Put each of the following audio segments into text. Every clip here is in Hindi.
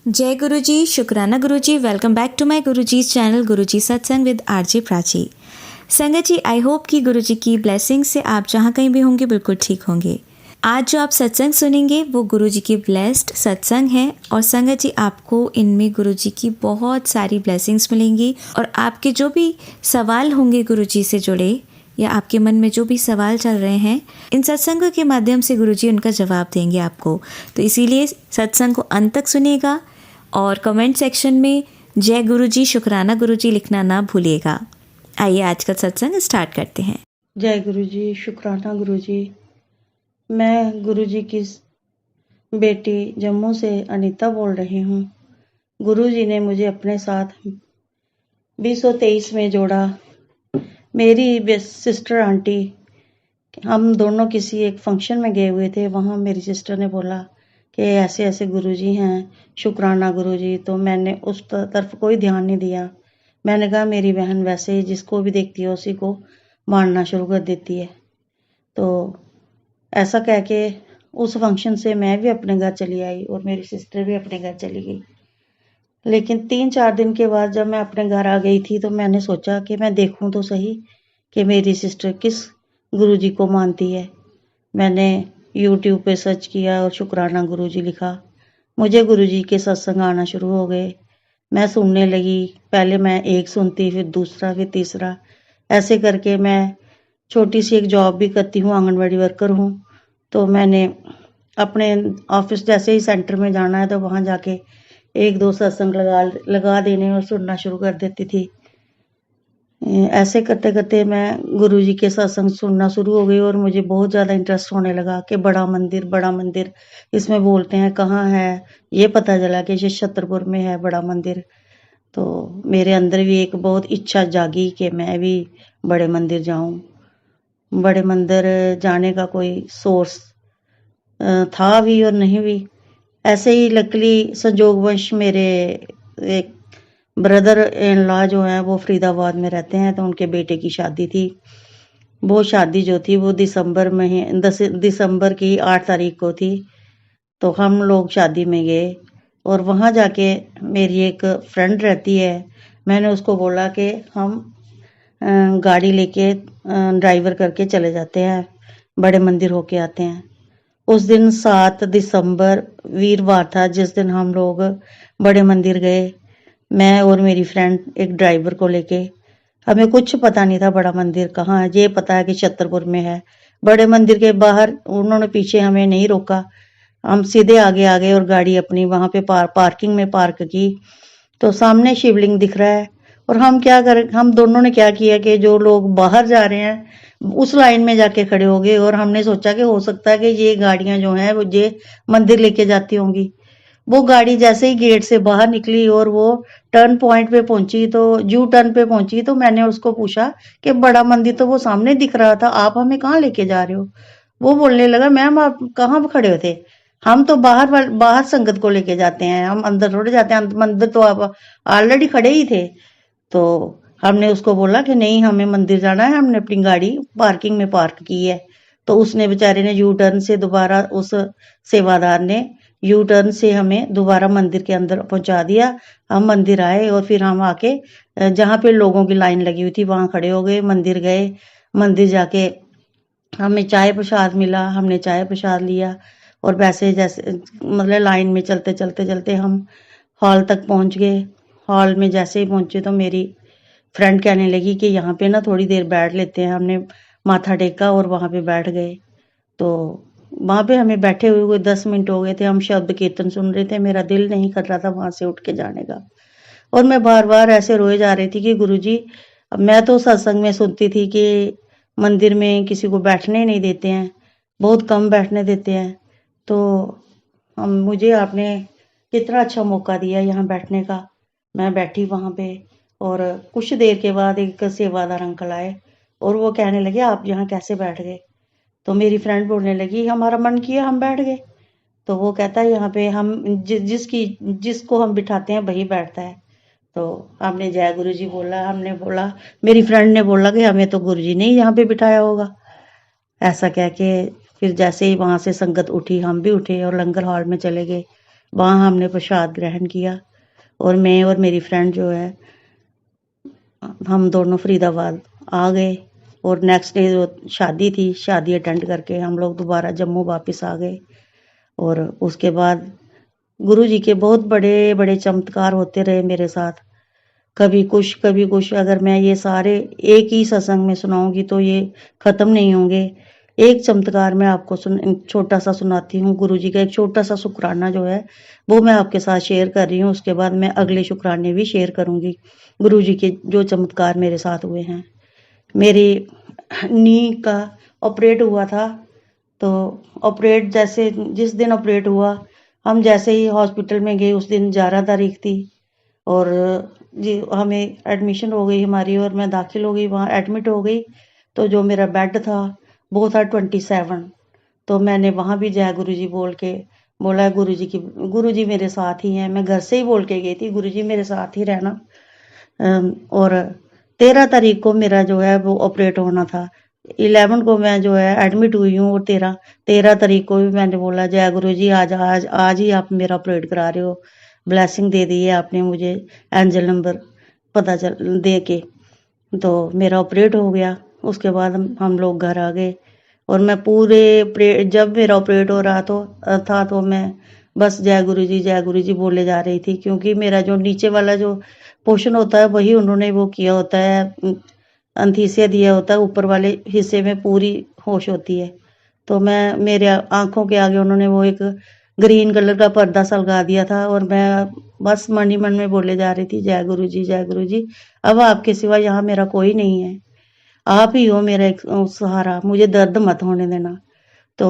जय गुरु जी, शुक्राना गुरु जी। Welcome back to my Guru ji channel गुरु जी सत्संग विद आरजे प्राची। संगत जी, आई होप कि गुरु जी की ब्लेसिंग से आप जहाँ कहीं भी होंगे बिल्कुल ठीक होंगे। आज जो आप सत्संग सुनेंगे वो गुरु जी की ब्लेस्ड सत्संग है और संगत जी आपको इनमें गुरु जी की बहुत सारी ब्लेसिंग्स मिलेंगी और आपके जो भी सवाल होंगे गुरु जी से जुड़े या आपके मन में जो भी सवाल चल रहे हैं, इन सत्संगों के माध्यम से गुरुजी उनका जवाब देंगे आपको। तो इसीलिए सत्संग को अंत तक सुनिएगा और कमेंट सेक्शन में जय गुरुजी, शुक्राना गुरुजी लिखना ना भूलिएगा। आइए आज का सत्संग स्टार्ट करते हैं। जय गुरुजी, शुक्राना गुरुजी। मैं गुरुजी की बेटी जम्मू से अनीता बोल रही हूँ। गुरुजी ने मुझे अपने साथ 2023 में जोड़ा। मेरी सिस्टर आंटी, हम दोनों किसी एक फंक्शन में गए हुए थे। वहाँ मेरी सिस्टर ने बोला कि ऐसे ऐसे गुरुजी हैं, शुक्राना गुरुजी। तो मैंने उस तरफ कोई ध्यान नहीं दिया। मैंने कहा मेरी बहन वैसे ही जिसको भी देखती है उसी को मानना शुरू कर देती है। तो ऐसा कह के उस फंक्शन से मैं भी अपने घर चली आई और मेरी सिस्टर भी अपने घर चली गई। लेकिन 3-4 दिन के बाद जब मैं अपने घर आ गई थी तो मैंने सोचा कि मैं देखूं तो सही कि मेरी सिस्टर किस गुरुजी को मानती है। मैंने यूट्यूब पे सर्च किया और शुक्राना गुरुजी लिखा। मुझे गुरुजी के सत्संग आना शुरू हो गए। मैं सुनने लगी। पहले मैं एक सुनती, फिर दूसरा, फिर तीसरा। ऐसे करके मैं छोटी सी एक जॉब भी करती हूँ, आंगनवाड़ी वर्कर हूँ। तो मैंने अपने ऑफिस जैसे ही सेंटर में जाना है तो वहाँ जाके 1-2 सत्संग लगा देने और सुनना शुरू कर देती थी। ऐसे करते करते मैं गुरुजी के सत्संग सुनना शुरू हो गई और मुझे बहुत ज़्यादा इंटरेस्ट होने लगा कि बड़ा मंदिर इसमें बोलते हैं, कहाँ है। ये पता चला कि ये छतरपुर में है बड़ा मंदिर। तो मेरे अंदर भी एक बहुत इच्छा जागी कि मैं भी बड़े मंदिर जाऊं। बड़े मंदिर जाने का कोई सोर्स था भी और नहीं भी। ऐसे ही लकीली संजोगवश मेरे एक ब्रदर इन लॉ जो हैं वो फरीदाबाद में रहते हैं, तो उनके बेटे की शादी थी। वो शादी जो थी वो दिसंबर की 8 तारीख को थी। तो हम लोग शादी में गए और वहाँ जाके मेरी एक फ्रेंड रहती है। मैंने उसको बोला कि हम गाड़ी लेके ड्राइवर करके चले जाते हैं, बड़े मंदिर होके आते हैं। उस दिन 7 दिसंबर वीरवार था जिस दिन हम लोग बड़े मंदिर गए, मैं और मेरी फ्रेंड एक ड्राइवर को लेके। हमें कुछ पता नहीं था बड़ा मंदिर कहाँ है। ये पता है कि छतरपुर में है। बड़े मंदिर के बाहर उन्होंने पीछे हमें नहीं रोका, हम सीधे आगे आ गए और गाड़ी अपनी वहां पे पार्किंग में पार्क की। तो सामने शिवलिंग दिख रहा है और हम दोनों ने क्या किया कि जो लोग बाहर जा रहे हैं उस लाइन में जाके खड़े हो गए और हमने सोचा कि हो सकता है कि ये गाड़ियां जो हैं वो ये मंदिर लेके जाती होंगी। वो गाड़ी जैसे ही गेट से बाहर निकली और वो टर्न पॉइंट पे पहुंची, तो यू टर्न पे पहुंची, तो मैंने उसको पूछा कि बड़ा मंदिर तो वो सामने दिख रहा था, आप हमें कहाँ लेके जा रहे हो। वो बोलने लगा, मैम आप कहाँ खड़े थे, हम तो बाहर संगत को लेके जाते हैं, हम अंदर थोड़े जाते हैं, मंदिर तो आप ऑलरेडी खड़े ही थे। तो हमने उसको बोला कि नहीं, हमें मंदिर जाना है, हमने अपनी गाड़ी पार्किंग में पार्क की है। तो उसने बेचारे ने यू टर्न से दोबारा, उस सेवादार ने यू टर्न से हमें दोबारा मंदिर के अंदर पहुंचा दिया। हम मंदिर आए और फिर हम आके जहाँ पे लोगों की लाइन लगी हुई थी वहां खड़े हो गए। मंदिर गए, मंदिर जाके हमें चाय प्रसाद मिला, हमने चाय प्रसाद लिया और वैसे जैसे मतलब लाइन में चलते चलते हम हॉल तक पहुंच गए। हॉल में जैसे ही पहुंचे तो मेरी फ्रेंड कहने लगी कि यहाँ पे ना थोड़ी देर बैठ लेते हैं। हमने माथा टेका और वहां पे बैठ गए। तो वहां पे हमें बैठे हुए कोई 10 मिनट हो गए थे। हम शब्द कीर्तन सुन रहे थे, मेरा दिल नहीं कर रहा था वहां से उठ के जाने का। और मैं बार बार ऐसे रोए जा रही थी कि गुरुजी, मैं तो सत्संग में सुनती थी कि मंदिर में किसी को बैठने नहीं देते हैं, बहुत कम बैठने देते हैं। तो मुझे आपने कितना अच्छा मौका दिया यहाँ बैठने का। मैं बैठी वहां पे और कुछ देर के बाद एक सेवादार अंकल आए और वो कहने लगे, आप यहाँ कैसे बैठ गए। तो मेरी फ्रेंड बोलने लगी, हमारा मन किया हम बैठ गए। तो वो कहता है यहाँ पे हम जिसको हम बिठाते हैं वही बैठता है। तो हमने जय गुरु जी बोला। हमने बोला, मेरी फ्रेंड ने बोला कि हमें तो गुरु जी ने ही यहाँ पे बिठाया होगा। ऐसा कह के फिर जैसे ही वहां से संगत उठी हम भी उठे और लंगर हॉल में चले गए। वहाँ हमने प्रसाद ग्रहण किया और मैं और मेरी फ्रेंड जो है हम दोनों फरीदाबाद आ गए और नेक्स्ट डे जो शादी थी, शादी अटेंड करके हम लोग दोबारा जम्मू वापस आ गए। और उसके बाद गुरु जी के बहुत बड़े बड़े चमत्कार होते रहे मेरे साथ, कभी कुछ। अगर मैं ये सारे एक ही सत्संग में सुनाऊंगी तो ये खत्म नहीं होंगे। एक चमत्कार मैं आपको छोटा सा सुनाती हूँ। गुरु जी का एक छोटा सा शुक्राना जो है वो मैं आपके साथ शेयर कर रही हूँ। उसके बाद मैं अगले शुक्राने भी शेयर करूंगी गुरु जी के जो चमत्कार मेरे साथ हुए हैं। मेरी नी का ऑपरेट हुआ था, तो ऑपरेट जैसे जिस दिन ऑपरेट हुआ हम जैसे ही हॉस्पिटल में गए, उस दिन 11 तारीख थी और जी हमें एडमिशन हो गई हमारी और मैं दाखिल हो गई, वहाँ एडमिट हो गई। तो जो मेरा बेड था वो था 27। तो मैंने वहाँ भी जय गुरु जी बोल के बोला, गुरु जी मेरे साथ ही हैं। मैं घर से ही बोल के गई थी, गुरु जी मेरे साथ ही रहना। और 13 तारीख को मेरा जो है वो ऑपरेट होना था। 11 को मैं जो है एडमिट हुई हूँ और 13 तारीख को भी मैंने बोला, जय गुरु जी आज ही आप मेरा ऑपरेट करा रहे हो। ब्लेसिंग दे दी है आपने मुझे, एंजल नंबर पता चल दे के। तो मेरा ऑपरेट हो गया। उसके बाद हम लोग घर आ गए और मैं जब मेरा ऑपरेट हो रहा था तो मैं बस जय गुरु जी बोले जा रही थी, क्योंकि मेरा जो नीचे वाला जो पोर्शन होता है वही उन्होंने वो किया होता है, अंथीसिया दिया होता है। ऊपर वाले हिस्से में पूरी होश होती है। तो मेरे आंखों के आगे उन्होंने वो एक ग्रीन कलर का पर्दा सा लगा दिया था और मैं बस मन ही मन में बोले जा रही थी, जय गुरु जी, अब आपके सिवा यहाँ मेरा कोई नहीं है, आप ही हो मेरा एक सहारा, मुझे दर्द मत होने देना। तो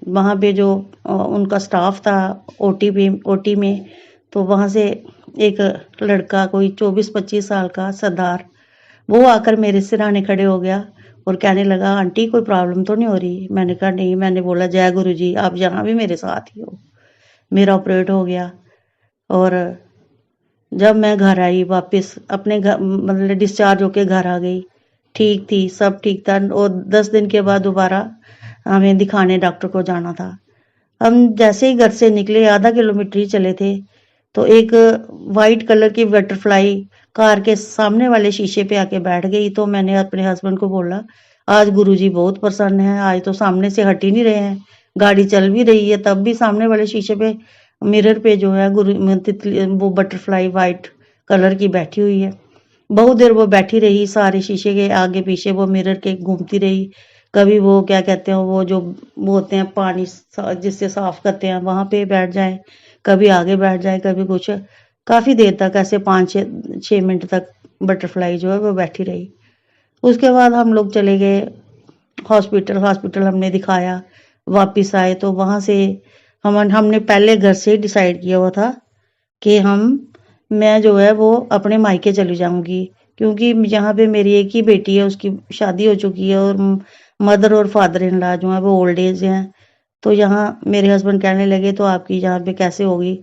वहाँ पे जो उनका स्टाफ था ओटी में, तो वहाँ से एक लड़का कोई 24-25 साल का सरदार, वो आकर मेरे सिरहाने खड़े हो गया और कहने लगा, आंटी कोई प्रॉब्लम तो नहीं हो रही? मैंने कहा नहीं। मैंने बोला, जय गुरु जी आप यहाँ भी मेरे साथ ही हो। मेरा ऑपरेट हो गया और जब मैं घर आई वापस अपने घर, मतलब डिस्चार्ज होके घर आ गई, ठीक थी, सब ठीक था। और 10 दिन के बाद दोबारा हमें दिखाने डॉक्टर को जाना था। हम जैसे ही घर से निकले, आधा किलोमीटर ही चले थे, तो एक वाइट कलर की बटरफ्लाई कार के सामने वाले शीशे पे आके बैठ गई। तो मैंने अपने हस्बैंड को बोला, आज गुरुजी बहुत प्रसन्न हैं, आज तो सामने से हट ही नहीं रहे हैं, गाड़ी चल भी रही है तब भी सामने वाले शीशे पे मिरर पे जो है वो बटरफ्लाई वाइट कलर की बैठी हुई है। बहुत देर वो बैठी रही, सारे शीशे के आगे पीछे वो मिरर के घूमती रही। कभी वो क्या कहते हैं, वो जो वो होते हैं पानी जिससे साफ करते हैं वहां पे बैठ जाए, कभी आगे बैठ जाए, कभी कुछ। काफी देर तक ऐसे 5-6 मिनट तक बटरफ्लाई जो है वो बैठी रही। उसके बाद हम लोग चले गए हॉस्पिटल हमने दिखाया, वापिस आए। तो वहां से हमने पहले घर से डिसाइड किया हुआ था कि मैं जो है वो अपने मायके चली जाऊंगी, क्योंकि यहाँ पे मेरी एक ही बेटी है, उसकी शादी हो चुकी है और मदर और फादर इन लॉ जो है वो ओल्ड एज हैं। तो यहाँ मेरे हस्बैंड कहने लगे, तो आपकी यहाँ पे कैसे होगी,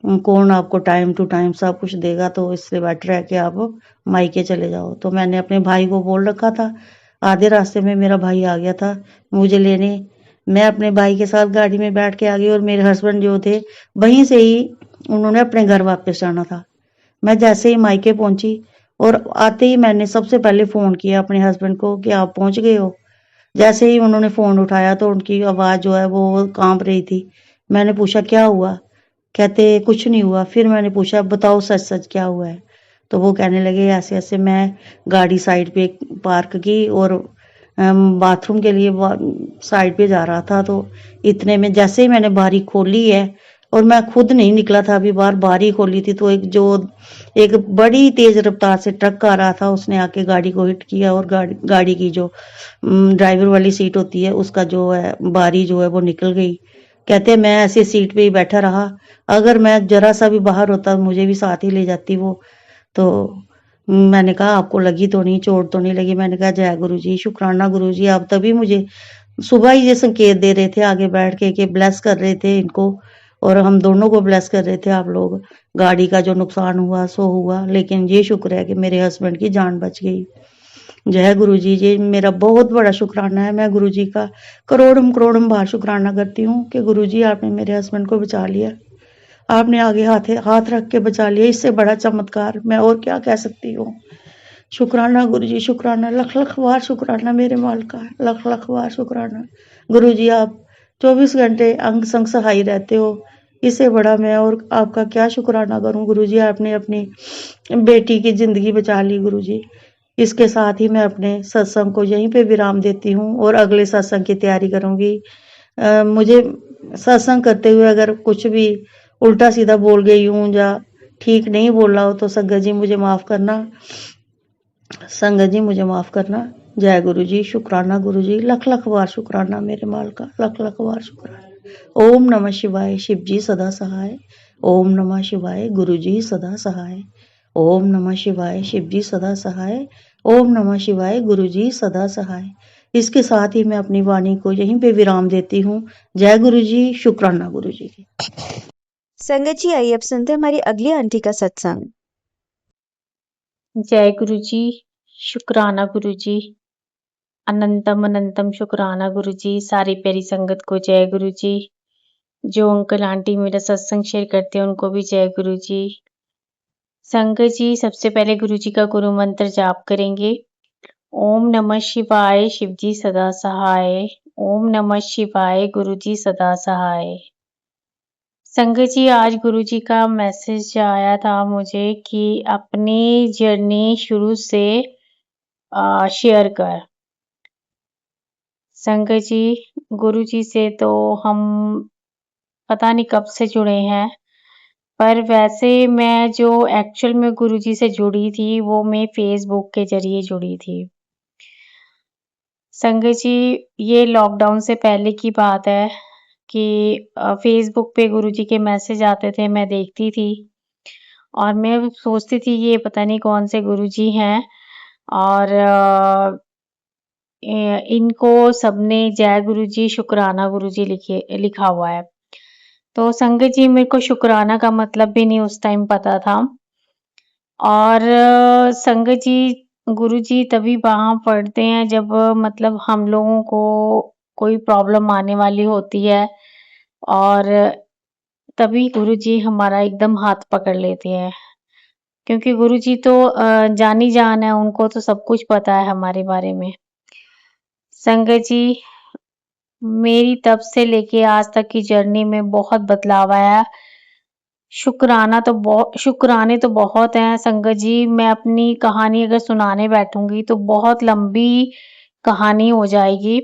कौन आपको टाइम टू टाइम सब कुछ देगा, तो इससे बेटर है कि आप मायके चले जाओ। तो मैंने अपने भाई को बोल रखा था। आधे रास्ते में मेरा भाई आ गया था मुझे लेने। मैं अपने भाई के साथ गाड़ी में बैठ के आ गई और मेरे हस्बैंड जो थे वहीं से ही उन्होंने अपने घर वापस जाना था। मैं जैसे ही मायके पहुंची और आते ही मैंने सबसे पहले फोन किया अपने हस्बैंड को कि आप पहुंच गए हो। जैसे ही उन्होंने फोन उठाया तो उनकी आवाज जो है वो कांप रही थी। मैंने पूछा क्या हुआ? कहते कुछ नहीं हुआ। फिर मैंने पूछा बताओ सच सच क्या हुआ है? तो वो कहने लगे ऐसे ऐसे मैं गाड़ी साइड पे पार्क की और बाथरूम के लिए साइड पे जा रहा था, तो इतने में जैसे ही मैंने बारी खोली है, और मैं खुद नहीं निकला था अभी बाहर, बारी खोली थी तो एक बड़ी तेज रफ्तार से ट्रक आ रहा था, उसने आके गाड़ी को हिट किया और गाड़ी की जो ड्राइवर वाली सीट होती है उसका जो है बारी जो है वो निकल गई। कहते मैं ऐसे सीट पे ही बैठा रहा, अगर मैं जरा सा भी बाहर होता मुझे भी साथ ही ले जाती वो। तो मैंने कहा आपको लगी तो नहीं, चोट तो नहीं लगी? मैंने कहा जय गुरु जी, शुक्राना गुरु जी, आप तभी मुझे सुबह ही ये संकेत दे रहे थे आगे बैठ के कि ब्लेस कर रहे थे इनको, और हम दोनों को ब्लेस कर रहे थे आप लोग। गाड़ी का जो नुकसान हुआ सो हुआ, लेकिन ये शुक्र है कि मेरे हस्बैंड की जान बच गई। जय गुरु जी, ये मेरा बहुत बड़ा शुक्राना है। मैं गुरु जी का करोड़ों करोड़ों बार शुक्राना करती हूँ कि गुरु जी आपने मेरे हस्बैंड को बचा लिया। आपने आगे हाथ रख के बचा लिया, इससे बड़ा चमत्कार मैं और क्या कह सकती हूँ। शुक्राना गुरु जी, शुक्राना, लख लख बार शुक्राना मेरे मालिका, लख लख बार शुक्राना। गुरु जी आप 24 घंटे अंग संग सहाय रहते हो, इससे बड़ा मैं और आपका क्या शुक्राना करूं। गुरु जी आपने अपनी बेटी की जिंदगी बचा ली गुरु जी। इसके साथ ही मैं अपने सत्संग को यहीं पे विराम देती हूँ और अगले सत्संग की तैयारी करूंगी। मुझे सत्संग करते हुए अगर कुछ भी उल्टा सीधा बोल गई हूँ या ठीक नहीं बोला हो तो संगत जी मुझे माफ करना। संगत जी मुझे माफ करना। जय गुरु जी, शुक्राना गुरु जी, लख लख बार शुक्राना मेरे मालिका, लख लख बार शुक्राना। ओम नमः शिवाय, शिव जी सदा सहाय। ओम नमः शिवाय, गुरु जी सदा सहाय। ओम नमः शिवाय, शिव जी सदा सहाय। ओम नमः शिवाय, गुरु जी सदा सहाय। इसके साथ ही मैं अपनी वाणी को यहीं पे विराम देती हूँ। जय गुरु जी, शुक्राना गुरु जी की। संगत जी आइए अब सुनते हैं हमारी अगली आंटी का सत्संग। जय गुरु जी, शुक्राना गुरु जी, अनंतम अनंतम शुक्राना गुरु जी, सारी प्यारी संगत को जय गुरु जी। जो अंकल आंटी मेरा सत्संग शेयर करते हैं उनको भी जय गुरु जी। संगत जी सबसे पहले गुरु जी का गुरु मंत्र जाप करेंगे। ओम नमः शिवाय, शिव जी सदा सहाय। ओम नमः शिवाय, गुरु जी सदा सहाय। संगत जी आज गुरु जी का मैसेज आया था मुझे कि अपनी जर्नी शुरू से शेयर कर। संगत जी गुरु जी से तो हम पता नहीं कब से जुड़े हैं, पर वैसे मैं जो एक्चुअल में गुरु जी से जुड़ी थी वो मैं फेसबुक के जरिए जुड़ी थी। संगत जी ये लॉकडाउन से पहले की बात है कि फेसबुक पे गुरु जी के मैसेज आते थे, मैं देखती थी और मैं सोचती थी ये पता नहीं कौन से गुरु जी हैं और इनको सबने जय गुरु जी, शुक्राना गुरु जी लिखा हुआ है। तो संगत जी मेरे को शुक्राना का मतलब भी नहीं उस टाइम पता था और संगत जी गुरु जी तभी वहाँ पढ़ते हैं जब मतलब हम लोगों को कोई प्रॉब्लम आने वाली होती है और तभी गुरु जी हमारा एकदम हाथ पकड़ लेते हैं क्योंकि गुरु जी तो जानी जान है, उनको तो सब कुछ पता है हमारे बारे में। संगत जी मेरी तब से लेके आज तक की जर्नी में बहुत बदलाव आया। शुक्राने तो बहुत हैं संगत जी। मैं अपनी कहानी अगर सुनाने बैठूंगी तो बहुत लंबी कहानी हो जाएगी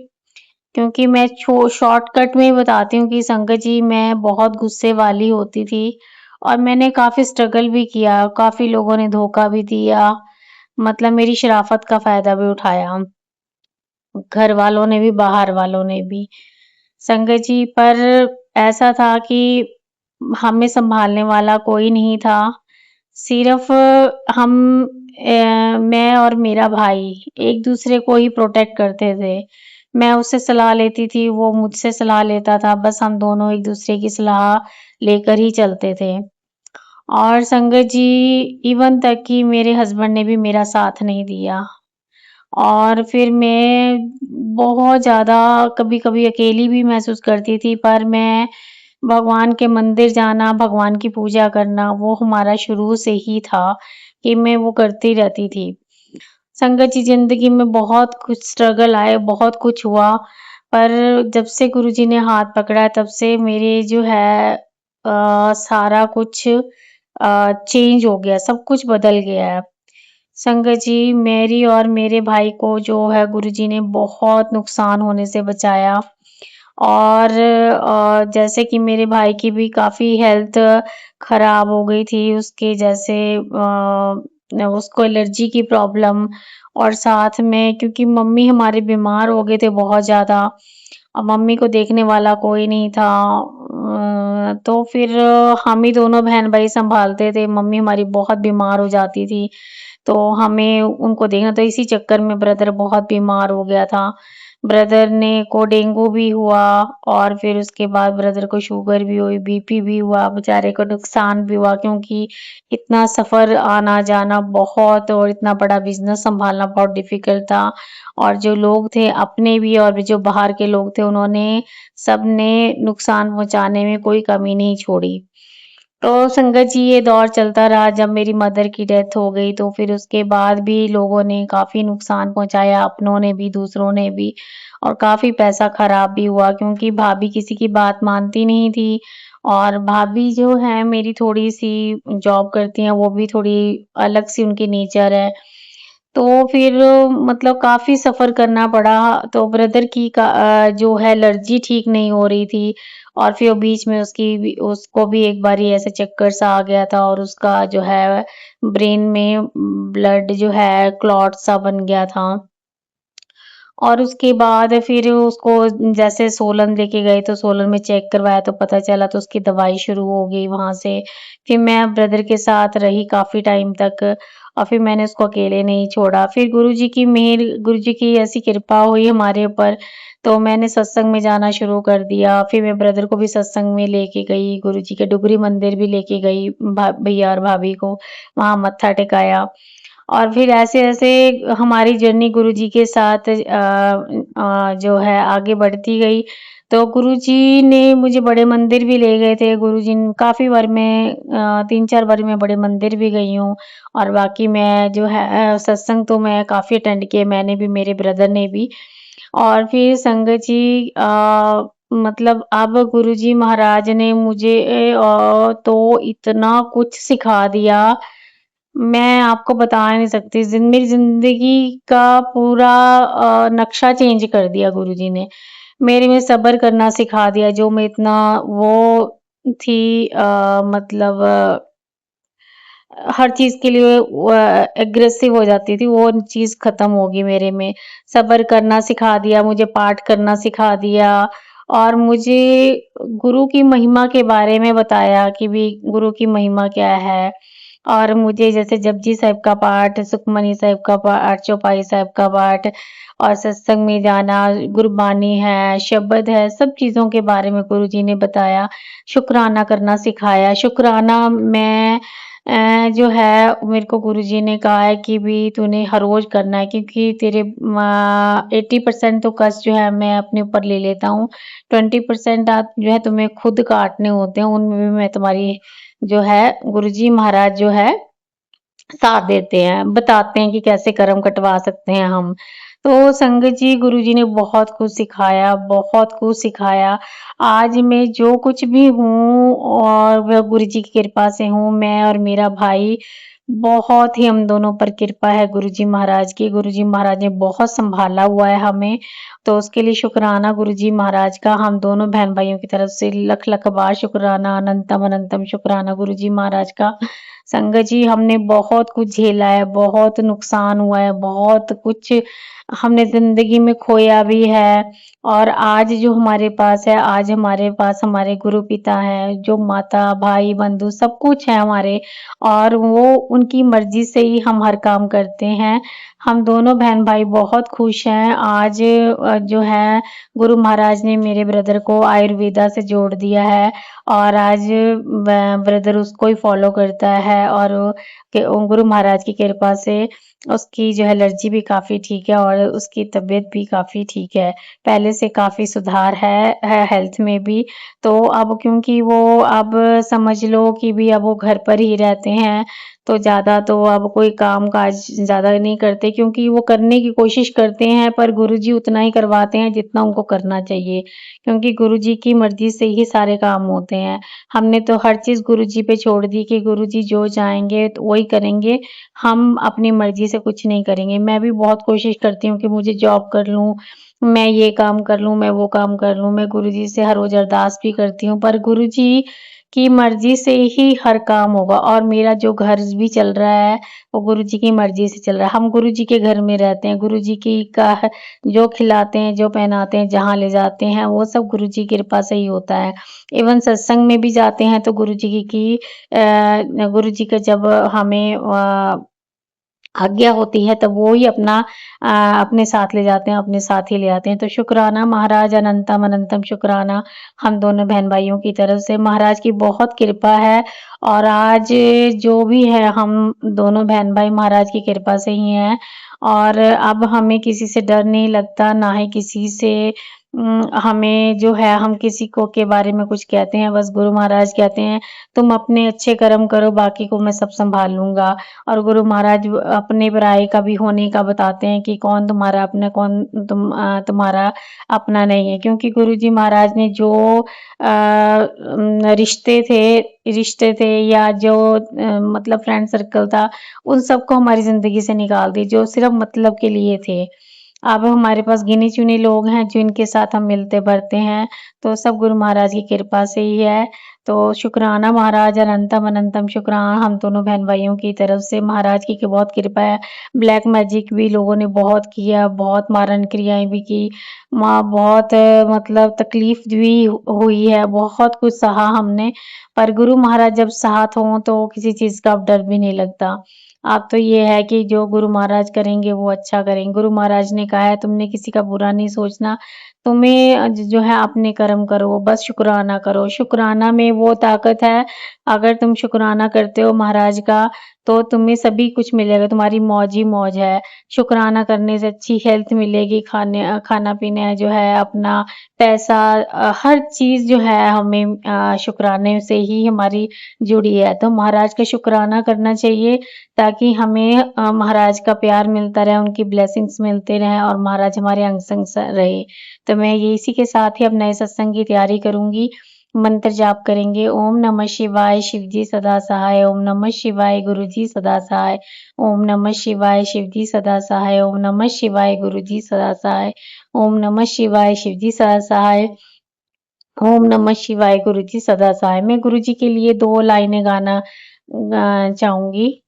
क्योंकि मैं शॉर्टकट में बताती हूँ कि संगत जी मैं बहुत गुस्से वाली होती थी और मैंने काफी स्ट्रगल भी किया, काफी लोगों ने धोखा भी दिया, मतलब मेरी शराफत का फायदा भी उठाया, घर वालों ने भी बाहर वालों ने भी। संगत जी पर ऐसा था कि हमें संभालने वाला कोई नहीं था, सिर्फ हम मैं और मेरा भाई एक दूसरे को ही प्रोटेक्ट करते थे। मैं उससे सलाह लेती थी, वो मुझसे सलाह लेता था, बस हम दोनों एक दूसरे की सलाह लेकर ही चलते थे। और संगत जी इवन तक कि मेरे हस्बैंड ने भी मेरा साथ नहीं दिया और फिर मैं बहुत ज़्यादा कभी-कभी अकेली भी महसूस करती थी, पर मैं भगवान के मंदिर जाना, भगवान की पूजा करना वो हमारा शुरू से ही था कि मैं वो करती रहती थी। संगत जी ज़िंदगी में बहुत कुछ स्ट्रगल आए, बहुत कुछ हुआ, पर जब से गुरुजी ने हाथ पकड़ा है तब से मेरे जो है सारा कुछ चेंज हो गया, सब कुछ बदल गया है। संगत जी मेरी और मेरे भाई को जो है गुरुजी ने बहुत नुकसान होने से बचाया और जैसे कि मेरे भाई की भी काफ़ी हेल्थ खराब हो गई थी, उसके जैसे उसको एलर्जी की प्रॉब्लम और साथ में क्योंकि मम्मी हमारे बीमार हो गए थे बहुत ज़्यादा और मम्मी को देखने वाला कोई नहीं था, तो फिर हम ही दोनों बहन भाई संभालते थे। मम्मी हमारी बहुत बीमार हो जाती थी तो हमें उनको देखना, तो इसी चक्कर में ब्रदर बहुत बीमार हो गया था। ब्रदर ने को डेंगू भी हुआ और फिर उसके बाद ब्रदर को शुगर भी हुई, बीपी भी हुआ, बेचारे को नुकसान भी हुआ क्योंकि इतना सफ़र आना जाना बहुत और इतना बड़ा बिजनेस संभालना बहुत डिफिकल्ट था और जो लोग थे अपने भी और जो बाहर के लोग थे उन्होंने सबने नुकसान पहुंचाने में कोई कमी नहीं छोड़ी। तो संगत जी ये दौर चलता रहा। जब मेरी मदर की डेथ हो गई तो फिर उसके बाद भी लोगों ने काफ़ी नुकसान पहुँचाया, अपनों ने भी, दूसरों ने भी, और काफ़ी पैसा खराब भी हुआ क्योंकि भाभी किसी की बात मानती नहीं थी। और भाभी जो है मेरी थोड़ी-सी जॉब करती हैं, वो भी थोड़ी अलग-सी उनकी नेचर है। तो फिर मतलब काफ़ी सफ़र करना पड़ा। तो ब्रदर की जो है एलर्जी ठीक नहीं हो रही थी, और फिर बीच में उसको भी एक बारी ऐसे चक्कर सा आ गया था, और उसका जो है ब्रेन में ब्लड जो है क्लॉट सा बन गया था। और उसके बाद फिर उसको जैसे सोलन लेके गए तो सोलन में चेक करवाया तो पता चला, तो उसकी दवाई शुरू हो गई वहाँ से। फिर मैं ब्रदर के साथ रही काफ़ी टाइम तक, और फिर मैंने उसको अकेले नहीं छोड़ा। फिर गुरुजी की मेहर, गुरुजी की ऐसी कृपा हुई हमारे ऊपर, तो मैंने सत्संग में जाना शुरू कर दिया। फिर मैं ब्रदर को भी सत्संग में लेके गई, गुरुजी के डुगरी मंदिर भी लेके गई, भैया और भाभी को, वहाँ मत्था टेकाया। और फिर ऐसे-ऐसे हमारी जर्नी गुरुजी के साथ जो है आगे बढ़ती गई। तो गुरुजी ने मुझे बड़े मंदिर भी ले गए थे। गुरुजी ने काफ़ी बार मैं 3-4 बार मैं बड़े मंदिर भी गई हूँ, और बाकी मैं जो है सत्संग तो मैं काफ़ी अटेंड किए, मैंने भी, मेरे ब्रदर ने भी। और फिर संगत जी मतलब अब गुरुजी महाराज ने मुझे तो इतना कुछ सिखा दिया, मैं आपको बता नहीं सकती। मेरी ज़िंदगी का पूरा नक्शा चेंज कर दिया गुरुजी ने। मेरे में सब्र करना सिखा दिया, जो मैं इतना वो थी, मतलब हर चीज़ के लिए एग्रेसिव हो जाती थी, वो चीज़ ख़त्म हो गई मेरे में। सब्र करना सिखा दिया, मुझे पाठ करना सिखा दिया, और मुझे गुरु की महिमा के बारे में बताया कि भी गुरु की महिमा क्या है। और मुझे जैसे जपजी साहिब का पाठ, सुखमनी साहिब का पाठ, चौपाई साहिब का पाठ, और सत्संग में जाना, गुरबानी है, शब्द है, सब चीज़ों के बारे में गुरुजी ने बताया। शुकराना करना सिखाया। शुकराना मैं जो है मेरे को गुरुजी ने कहा है कि भी तूने हर रोज़ करना है, क्योंकि तेरे 80% तो कष्ट जो है मैं अपने ऊपर ले लेता हूँ। 20% आप जो है तुम्हें खुद काटने होते हैं, उनमें भी मैं तुम्हारी जो है गुरुजी महाराज जो है साथ देते हैं, बताते हैं कि कैसे कर्म कटवा सकते हैं हम। तो संगत जी, गुरुजी ने बहुत कुछ सिखाया, बहुत कुछ सिखाया। आज मैं जो कुछ भी हूँ और वह गुरुजी की कृपा से हूँ। मैं और मेरा भाई, बहुत ही हम दोनों पर कृपा है गुरुजी महाराज की। गुरुजी महाराज ने बहुत सँभाला हुआ है हमें, तो उसके लिए शुकराना गुरुजी महाराज का हम दोनों बहन-भाइयों की तरफ से लख-लख बार शुकराना, अनंतम अनंतम शुकराना गुरुजी महाराज का। संगत जी, हमने बहुत कुछ झेला है, बहुत नुकसान हुआ है, बहुत कुछ हमने ज़िंदगी में खोया भी है, और आज जो हमारे पास है, आज हमारे पास हमारे गुरु पिता हैं, जो माता, भाई, बंधु सब कुछ है हमारे, और वो उनकी मर्ज़ी से ही हम हर काम करते हैं। हम दोनों बहन-भाई बहुत खुश हैं। आज जो है गुरु महाराज ने मेरे ब्रदर को आयुर्वेदा से जोड़ दिया है, और आज ब्रदर उसको ही फॉलो करता है, और गुरु महाराज की कृपा से उसकी जो है एलर्जी भी काफ़ी ठीक है, और उसकी तबीयत भी काफ़ी ठीक है। पहले से काफ़ी सुधार है हेल्थ में भी। तो अब क्योंकि वो अब समझ लो कि भी अब वो घर पर ही रहते हैं, तो ज़्यादा तो अब कोई काम-काज ज़्यादा नहीं करते, क्योंकि वो करने की कोशिश करते हैं, पर गुरुजी उतना ही करवाते हैं जितना उनको करना चाहिए, क्योंकि गुरुजी की मर्ज़ी से ही सारे काम होते हैं। हमने तो हर चीज़ गुरुजी पे छोड़ दी कि गुरुजी जो चाहेंगे तो वही करेंगे, हम अपनी मर्ज़ी से कुछ नहीं करेंगे। मैं भी बहुत कोशिश करती हूँ कि मुझे जॉब कर लूँ, मैं ये काम कर लूँ, मैं वो काम कर लूँ। मैं गुरुजी से हर रोज़ अरदास भी करती हूँ, पर गुरुजी की मर्ज़ी से ही हर काम होगा, और मेरा जो घर भी चल रहा है, वो गुरुजी की मर्ज़ी से चल रहा है। हम गुरुजी के घर में रहते हैं, गुरुजी की का जो खिलाते हैं, जो पहनाते हैं, जहाँ ले जाते हैं, वो सब गुरुजी की कृपा से ही होता है। इवन सत्संग में भी जाते हैं तो गुरुजी की गुरुजी का जब हमें आज्ञा होती है, तब वो ही अपने साथ ले जाते हैं, अपने साथ ही ले आते हैं। तो शुकराना महाराज, अनंतम अनंतम शुकराना हम दोनों बहन-भाइयों की तरफ से। महाराज की बहुत कृपा है, और आज जो भी है हम दोनों बहन-भाई महाराज की कृपा से ही हैं, और अब हमें किसी से डर नहीं लगता, ना ही किसी से हमें जो है हम किसी को के बारे में कुछ कहते हैं, बस गुरु महाराज कहते हैं तुम अपने अच्छे कर्म करो, बाकी को मैं सब संभाल लूंगा। और गुरु महाराज अपने पराये का भी होने का बताते हैं कि कौन तुम्हारा अपना, कौन तुम्हारा अपना नहीं है। क्योंकि गुरु जी महाराज ने जो रिश्ते थे या जो मतलब फ्रेंड सर्कल था, उन सबको हमारी जिंदगी से निकाल दी, जो सिर्फ मतलब के लिए थे। अब हमारे पास गिने चुने लोग हैं जिनके साथ हम मिलते बढ़ते हैं, तो सब गुरु महाराज की कृपा से ही है। तो शुक्राना महाराज, अनंतम अनंतम शुक्राना हम दोनों बहन भाइयों की तरफ से। महाराज की बहुत कृपा है। ब्लैक मैजिक भी लोगों ने बहुत किया, बहुत मारण क्रियाएं भी की, माँ बहुत मतलब तकलीफ भी हुई है, बहुत कुछ सहा हमने। पर गुरु महाराज जब साथ हों तो किसी चीज का अब डर भी नहीं लगता। अब तो ये है कि जो गुरु महाराज करेंगे वो अच्छा करेंगे। गुरु महाराज ने कहा है तुमने किसी का बुरा नहीं सोचना, तुम्हें जो है अपने कर्म करो, बस शुक्राना करो। शुक्राना में वो ताकत है, अगर तुम शुक्राना करते हो महाराज का तो तुम्हें सभी कुछ मिलेगा, तुम्हारी मौज ही मौज है। शुक्राना करने से अच्छी हेल्थ मिलेगी, खाना पीना जो है अपना, पैसा, हर चीज जो है हमें शुक्राने से ही हमारी जुड़ी है। तो महाराज का शुक्राना करना चाहिए ताकि हमें महाराज का प्यार मिलता रहे, उनकी ब्लेसिंग्स मिलते रहें और महाराज हमारे अंग संग रहे। तो मैं ये इसी के साथ ही अब नए सत्संग की तैयारी करूंगी। मंत्र जाप करेंगे। ओम नमः शिवाय, शिव जी सदा सहाय। ओम नमः शिवाय, गुरु जी सदा सहाय। ओम नमः शिवाय, शिव जी सदा सहाय। ओम नमः शिवाय, गुरु जी सदा सहाय। ओम नमः शिवाय, शिव जी सदा सहाय। ओम नमः शिवाय, गुरु जी सदा सहाय। मैं गुरु जी के लिए 2 लाइनें गाना चाहूंगी।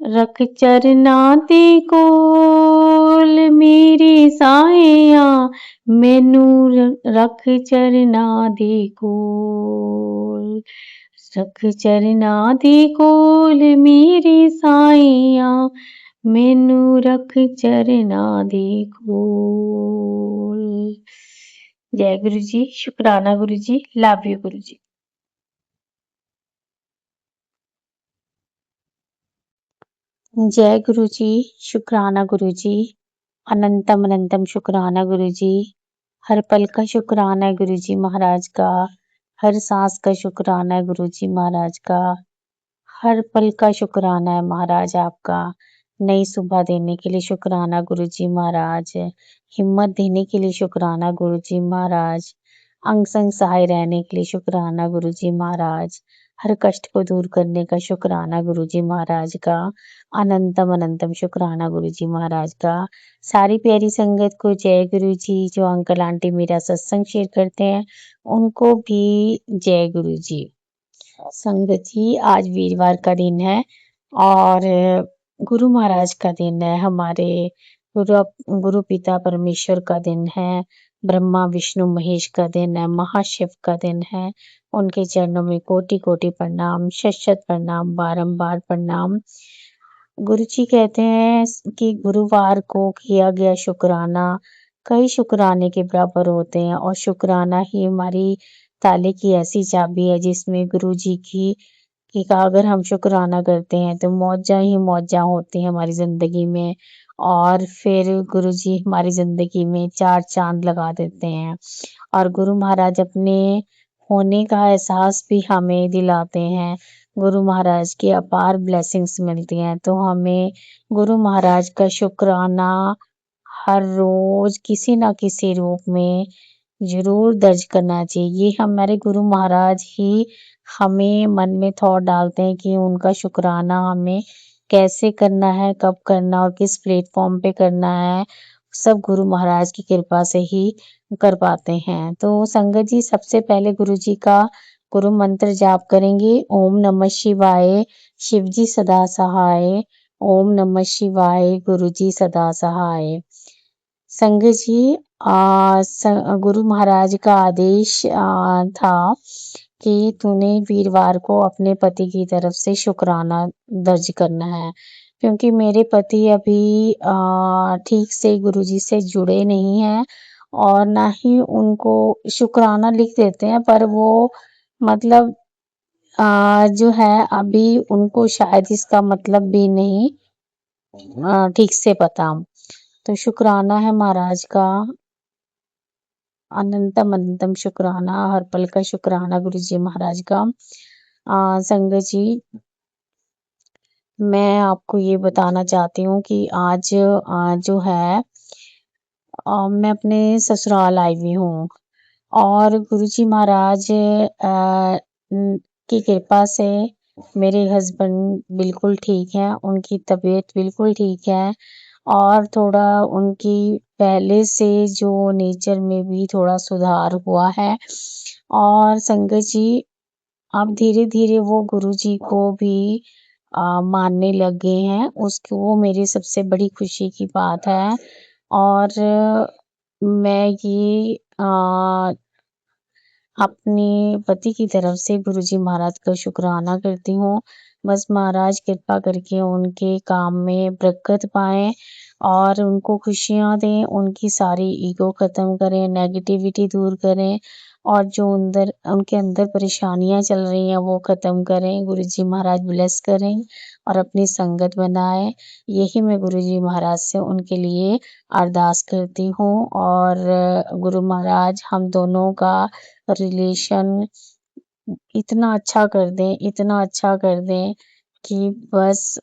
रख चरना ते कोल मेरे साया, मैनू रख चरना दे कोल। रख चरना दे कोल मेरे साया, मैनू रख चरना दे कोल। जय गुरु जी, शुक्राना गुरु जी, लव यू गुरु जी। जय गुरु जी, शुक्राना गुरु जी, अनंतम अनंतम शुक्राना गुरु जी। हर पल का शुक्राना है गुरु जी महाराज का, हर सांस का शुक्राना है गुरु जी महाराज का, हर पल का शुक्राना है महाराज आपका। नई सुबह देने के लिए शुक्राना गुरु जी महाराज, हिम्मत देने के लिए शुक्राना गुरु जी महाराज, अंग संग सहाय रहने के लिए शुक्राना गुरु जी महाराज, हर कष्ट को दूर करने का शुक्राना गुरु जी महाराज का, अनंतम अनंतम शुक्राना गुरु जी महाराज का। सारी प्यारी संगत को जय गुरु जी। जो अंकल आंटी मेरा सत्संग शेयर करते हैं उनको भी जय गुरु जी। संगत जी, आज वीरवार का दिन है और गुरु महाराज का दिन है। हमारे गुरु पिता परमेश्वर का दिन है, ब्रह्मा विष्णु महेश का दिन है, महाशिव का दिन है। उनके चरणों में कोटि कोटि प्रणाम, शत शत प्रणाम, बारंबार प्रणाम। गुरु जी कहते हैं कि गुरुवार को किया गया शुक्राना कई शुक्राने के बराबर होते हैं और शुक्राना ही हमारी ताले की ऐसी चाबी है जिसमें गुरु जी की कि का अगर हम शुक्राना करते हैं तो मौजा ही मौजा होती हैं हमारी जिंदगी में और फिर गुरु जी हमारी जिंदगी में 4 चांद लगा देते हैं और गुरु महाराज अपने होने का एहसास भी हमें दिलाते हैं। गुरु महाराज की अपार ब्लेसिंग्स मिलती हैं तो हमें गुरु महाराज का शुक्राना हर रोज किसी ना किसी रूप में जरूर दर्ज करना चाहिए। ये हमारे गुरु महाराज ही हमें मन में थॉट डालते हैं कि उनका शुक्राना हमें कैसे करना है, कब करना और किस प्लेटफॉर्म पे करना है, सब गुरु महाराज की कृपा से ही कर पाते हैं। तो संगत जी सबसे पहले गुरु जी का गुरु मंत्र जाप करेंगे। ओम नमः शिवाय, शिव जी सदा सहाय। ओम नमः शिवाय, गुरु जी सदा सहाय। संगत जी गुरु महाराज का आदेश था कि तूने वीरवार को अपने पति की तरफ से शुक्राना दर्ज करना है क्योंकि मेरे पति अभी ठीक से गुरुजी से जुड़े नहीं हैं और ना ही उनको शुक्राना लिख देते हैं पर वो मतलब जो है अभी उनको शायद इसका मतलब भी नहीं ठीक से पता। तो शुक्राना है महाराज का, अनंतम अनंतम शुक्राना, हर पल का शुक्राना गुरु जी महाराज का। संगत जी, मैं आपको ये बताना चाहती हूँ कि आज जो है मैं अपने ससुराल आई हुई हूँ और गुरुजी महाराज की कृपा से मेरे हस्बैंड बिल्कुल ठीक हैं, उनकी तबीयत बिल्कुल ठीक है और थोड़ा उनकी पहले से जो नेचर में भी थोड़ा सुधार हुआ है। और संगत जी, अब धीरे-धीरे वो गुरुजी को भी मानने लग गए हैं, उसको वो मेरी सबसे बड़ी खुशी की बात है। और मैं ये अपने पति की तरफ से गुरुजी महाराज का शुक्राना करती हूँ। बस महाराज कृपा करके उनके काम में बरकत पाएँ और उनको खुशियाँ दें, उनकी सारी ईगो ख़त्म करें, नेगेटिविटी दूर करें और जो उनके अंदर परेशानियाँ चल रही हैं वो ख़त्म करें। गुरुजी महाराज ब्लेस करें और अपनी संगत बनाएँ। यही मैं गुरुजी महाराज से उनके लिए अरदास करती हूँ और गुरु महाराज हम दोनों का रिलेशन इतना अच्छा कर दें, इतना अच्छा कर दें कि बस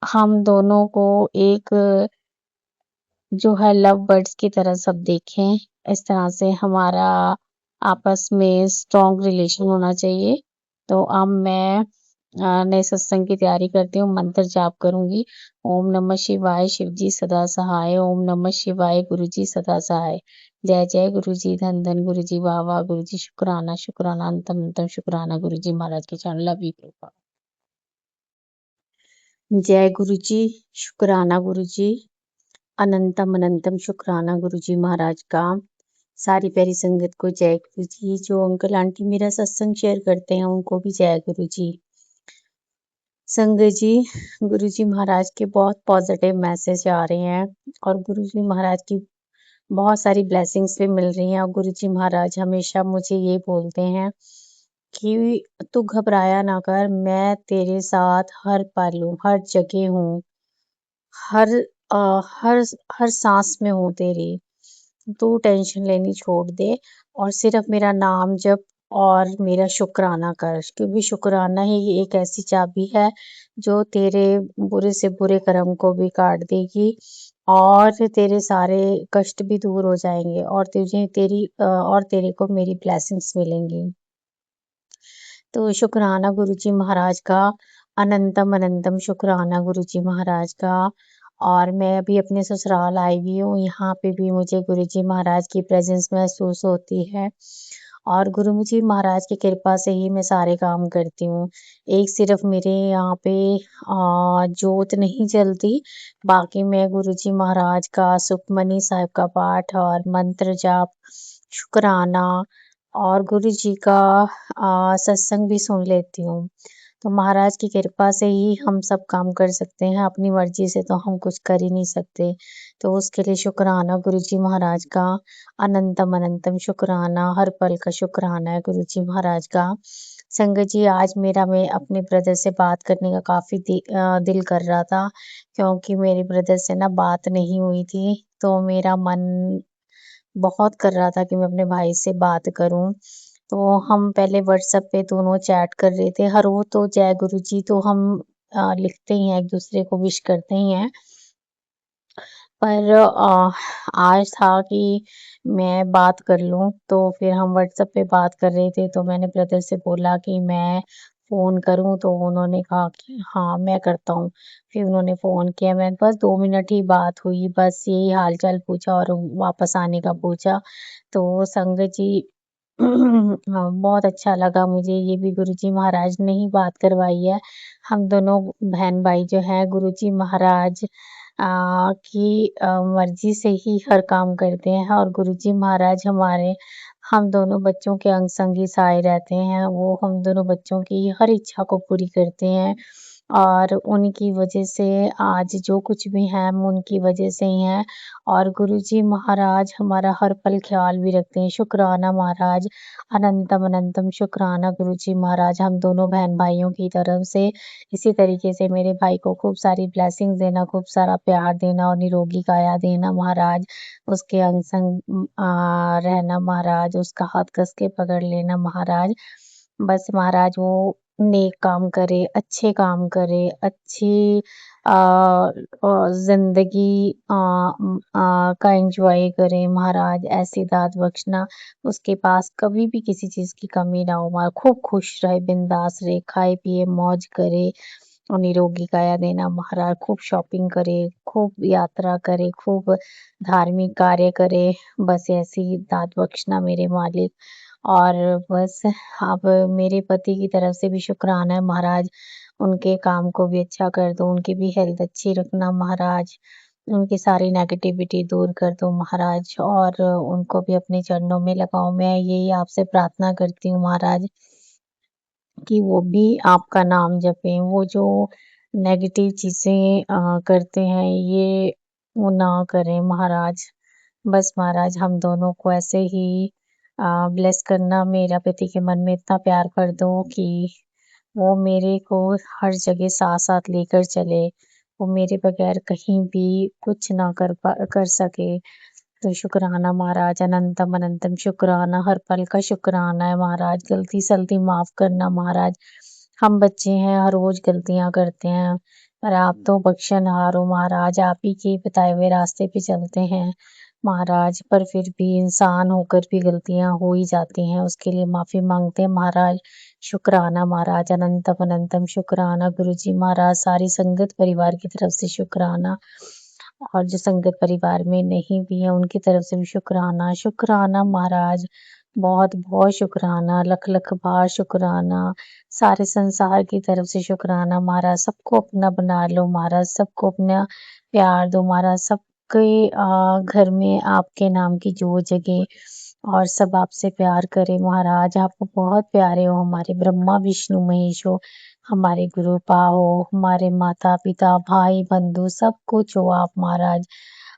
हम दोनों को एक जो है लव बर्ड्स की तरह सब देखें। इस तरह से हमारा आपस में स्ट्रॉन्ग रिलेशन होना चाहिए। तो अब मैं नए सत्संग की तैयारी करती हूँ, मंत्र जाप करूँगी। ओम नमः शिवाय, शिव जी सदा सहाय। ओम नमः शिवाय, गुरु जी सदा सहाय। जय जय गुरु जी, धन धन गुरु जी, वाह वाह गुरु जी, शुक्राना शुक्राना, अंतम अंतम शुक्राना गुरु जी महाराज के चरण। लव यू कृपा। जय गुरु जी, शुक्राना गुरु जी, अनंतम अनंतम शुक्राना गुरु जी महाराज का। सारी प्यारी संगत को जय गुरु जी। जो अंकल आंटी मेरा सत्संग शेयर करते हैं उनको भी जय गुरु जी। संगत जी, गुरु जी महाराज के बहुत पॉजिटिव मैसेज आ रहे हैं और गुरु जी महाराज की बहुत सारी ब्लेसिंग्स भी मिल रही हैं और गुरु जी महाराज हमेशा मुझे ये बोलते हैं कि तू घबराया ना कर, मैं तेरे साथ हर पल हूँ, हर जगह हूँ, हर हर हर सांस में हूँ तेरी। तू टेंशन लेनी छोड़ दे और सिर्फ मेरा नाम जप और मेरा शुक्राना कर, क्योंकि शुक्राना ही एक ऐसी चाबी है जो तेरे बुरे से बुरे कर्म को भी काट देगी और तेरे सारे कष्ट भी दूर हो जाएंगे और तेरे को मेरी ब्लेसिंग्स मिलेंगी। तो शुक्राना गुरु जी महाराज का, अनंतम अनंतम शुक्राना गुरु जी महाराज का। और मैं अभी अपने ससुराल आई हुई हूँ, यहाँ पे भी मुझे गुरु जी महाराज की प्रेजेंस महसूस होती है और गुरु जी महाराज की कृपा से ही मैं सारे काम करती हूँ। एक सिर्फ मेरे यहाँ पे जोत नहीं जलती, बाकी मैं गुरु जी महाराज का सुखमनी साहिब का पाठ और मंत्र जाप, शुक्राना और गुरु जी का सत्संग भी सुन लेती हूँ। तो महाराज की कृपा से ही हम सब काम कर सकते हैं, अपनी मर्जी से तो हम कुछ कर ही नहीं सकते। तो उसके लिए शुक्राना गुरु जी महाराज का, अनंतम अनंतम शुक्राना, हर पल का शुक्राना है गुरु जी महाराज का। संगत जी, आज मैं अपने ब्रदर से बात करने का काफ़ी दिल कर रहा था, क्योंकि मेरे ब्रदर से ना बात नहीं हुई थी, तो मेरा मन बहुत कर रहा था कि मैं अपने भाई से बात करूं। तो हम पहले व्हाट्सएप पे दोनों चैट कर रहे थे, हर वो तो जय गुरु जी तो हम लिखते ही हैं, एक दूसरे को विश करते ही हैं। पर आज था कि मैं बात कर लूं, तो फिर हम व्हाट्सएप पे बात कर रहे थे, तो मैंने ब्रदर से बोला कि मैं फ़ोन करूं, तो उन्होंने कहा कि हाँ मैं करता हूँ। फिर उन्होंने फ़ोन किया, मैं बस 2 मिनट ही बात हुई, बस यही हाल चाल पूछा और वापस आने का पूछा। तो संगत जी हाँ, बहुत अच्छा लगा मुझे, ये भी गुरुजी महाराज ने ही बात करवाई है। हम दोनों बहन भाई जो हैं गुरुजी महाराज की मर्जी से ही हर काम करते हैं और गुरुजी महाराज हम दोनों बच्चों के अंग संगी सहाय रहते हैं। वो हम दोनों बच्चों की हर इच्छा को पूरी करते हैं और उनकी वजह से आज जो कुछ भी है हम उनकी वजह से ही हैं। और गुरुजी महाराज हमारा हर पल ख्याल भी रखते हैं। शुक्राना महाराज, अनंतम अनंतम शुक्राना गुरुजी महाराज, हम दोनों बहन भाइयों की तरफ से। इसी तरीके से मेरे भाई को खूब सारी ब्लेसिंग्स देना, खूब सारा प्यार देना और निरोगी काया देना महाराज। उसके अंग संग रहना महाराज, उसका हाथ कस के पकड़ लेना महाराज। बस महाराज वो नेक काम करे, अच्छे काम करे, अच्छी ज़िंदगी का एन्जॉय करे महाराज। ऐसी दात बख्शना, उसके पास कभी भी किसी चीज़ की कमी ना हो महाराज। खूब खुश रहे, बिंदास रहे, खाए पिए, मौज करे और निरोगी काया देना महाराज। खूब शॉपिंग करे, खूब यात्रा करे, खूब धार्मिक कार्य करे। बस ऐसी दात बख्शना मेरे मालिक। और बस अब मेरे पति की तरफ से भी शुक्राना है महाराज। उनके काम को भी अच्छा कर दो, उनकी भी हेल्थ अच्छी रखना महाराज। उनकी सारी नेगेटिविटी दूर कर दो महाराज और उनको भी अपने चरणों में लगाओ। मैं यही आपसे प्रार्थना करती हूँ महाराज कि वो भी आपका नाम जपें। वो जो नेगेटिव चीज़ें करते हैं ये वो ना करें महाराज। बस महाराज हम दोनों को ऐसे ही ब्लेस करना। मेरा पति के मन में इतना प्यार भर दो कि वो मेरे को हर जगह साथ-साथ लेकर चले। वो मेरे बगैर कहीं भी कुछ ना कर सके। तो शुक्राना महाराज, अनंतम अनंतम शुक्राना, हर पल का शुक्राना है महाराज। गलती-सलती माफ़ करना महाराज। हम बच्चे हैं, हर रोज़ गलतियाँ करते हैं, पर आप तो बख्शनहार हो महाराज। आप ही के बताए हुए रास्ते पे चलते हैं महाराज, पर फिर भी इंसान होकर भी गलतियाँ हो ही जाती हैं। उसके लिए माफ़ी माँगते हैं महाराज। शुक्राना महाराज, अनंतम अनंतम शुक्राना गुरुजी महाराज। सारी संगत परिवार की तरफ से शुक्राना और जो संगत परिवार में नहीं भी है उनकी तरफ से भी शुक्राना। शुक्राना महाराज, बहुत-बहुत शुक्राना, लख-लख बार शुक्राना। सारे संसार की तरफ से शुक्राना महाराज। सबको अपना बना लो महाराज, सबको अपना प्यार दो महाराज। सबके घर में आपके नाम की जोत जगे और सब आपसे प्यार करें महाराज। आप बहुत प्यारे हो, हमारे ब्रह्मा विष्णु महेश हो, हमारे गुरु हो, हमारे माता-पिता, भाई बंधु सब कुछ हो आप महाराज।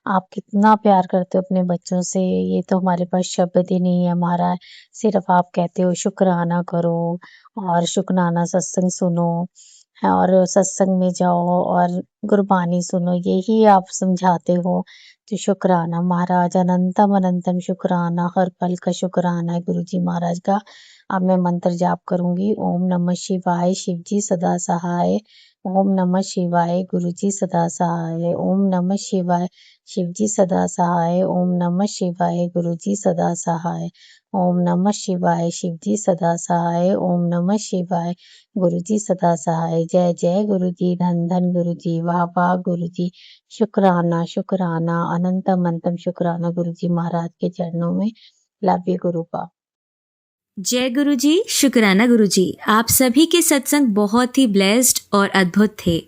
आप कितना प्यार करते हो अपने बच्चों से, ये तो हमारे पास शब्द ही नहीं है महाराज। सिर्फ आप कहते हो शुक्राना करो और शुकराना सत्संग सुनो और सत्संग में जाओ और गुरबानी सुनो, यही आप समझाते हो। तो शुक्राना महाराज, अनंतम अनंतम शुक्राना, हर पल का शुक्राना है गुरुजी महाराज का। अब मैं मंत्र जाप करूंगी। ओम नमः शिवाय, शिव जी सदा सहाय। ओम नमः शिवाय, गुरुजी सदा सहाय। ओम नमः शिवाय, शिव जी सदा सहाय। ओम नमः शिवाय, गुरुजी सदा सहाय। ओम नमः शिवाय, शिव जी सदा सहाय। ओम नमः शिवाय, गुरुजी सदा सहाय। जय जय गुरुजी, धन धन गुरुजी, वाह वाह गुरुजी। शुक्राना शुक्राना, अनंतम अनंतम शुक्राना गुरुजी महाराज के चरणों में। Love you गुरुपा। जय गुरु जी, शुक्राना गुरु जी। आप सभी के सत्संग बहुत ही ब्लेस्ड और अद्भुत थे।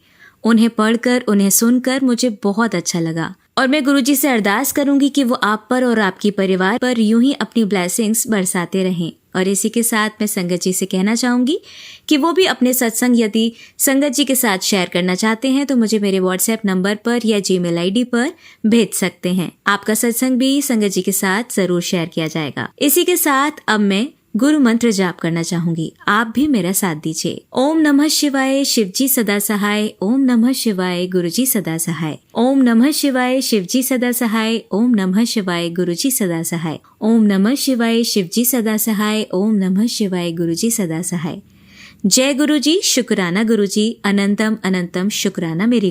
उन्हें पढ़कर, उन्हें सुनकर मुझे बहुत अच्छा लगा और मैं गुरु जी से अरदास करूंगी कि वो आप पर और आपकी परिवार पर यूं ही अपनी ब्लेसिंग्स बरसाते रहें। और इसी के साथ मैं संगत जी से कहना चाहूंगी कि वो भी अपने सत्संग यदि संगत जी के साथ शेयर करना चाहते हैं तो मुझे मेरे व्हाट्सएप नंबर पर या जीमेल आईडी पर भेज सकते हैं। आपका सत्संग भी संगत जी के साथ जरूर शेयर किया जाएगा। इसी के साथ अब मैं गुरु मंत्र जाप करना चाहूंगी, आप भी मेरा साथ दीजिए। ओम नमः शिवाय, शिव जी सदा सहाय। ओम नमः शिवाय, गुरु जी सदा सहाय। ओम नमः शिवाय, शिव जी सदा सहाय। ओम नमः शिवाय, गुरु जी सदा सहाय। ओम नमः शिवाय, शिव जी सदा सहाय। ओम नमः शिवाय, गुरु जी सदा सहाय। जय गुरु जी, शुक्राना गुरु जी, अनंतम अनंतम शुक्राना मेरी